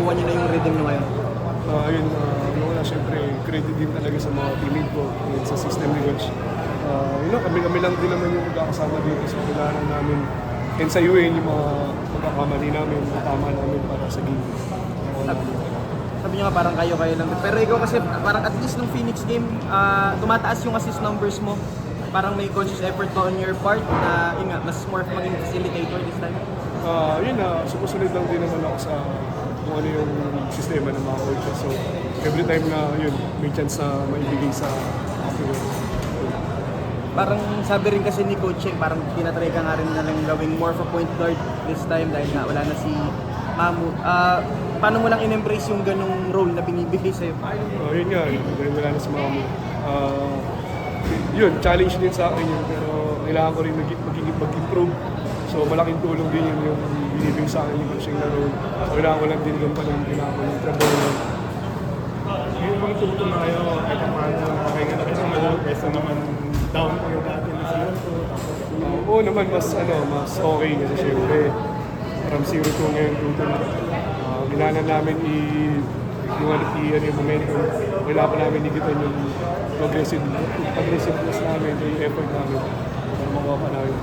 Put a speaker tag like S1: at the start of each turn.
S1: nakuha niyo na yung rhythm niyo ngayon?
S2: Una, syempre, credit din talaga sa mga teammate ko and sa system ni Coach. Kami lang din naman yung magkakasama dito sa kailangan namin and sa UAE yung mga pagkakamali namin, tama namin para sa game.
S1: Sabi niyo nga parang kayo lang. Pero ikaw kasi parang at least nung Phoenix game, tumataas yung assist numbers mo. Parang may conscious effort on your part na yun nga, mas more maging facilitator this time.
S2: Sumusunod lang din naman ako sa kung ano yung sistema ng mga coaches. So, every time na may chance na maibigay sa afterward.
S1: Parang sabi rin kasi ni Coach Cheng, parang tinatry ka nga rin na lang gawing more of a point guard this time dahil nga wala na si Mamu. Paano mo lang in-embrace yung ganong role na binibigay sa'yo?
S2: Yun nga, dahil wala na si Mamu. Challenge din sa akin yun, pero kailangan ko rin mag-improve. So malaking tulong din yun yung binibigay sa akin yung coaching na role. Kailangan ko lang din yung kailangan ko yung trabaho.
S3: Yung mga tutulong na kayo, kahit paano, makahinga na kayo naman, kaysa naman down po yung dati na sila.
S2: Oo naman, mas okay kasi syempre from 0 to ngayon 2 to na. Kailangan namin yung momentum. Kailangan pa namin igitan yung aggressiveness namin, yung effort namin para makuha pa namin.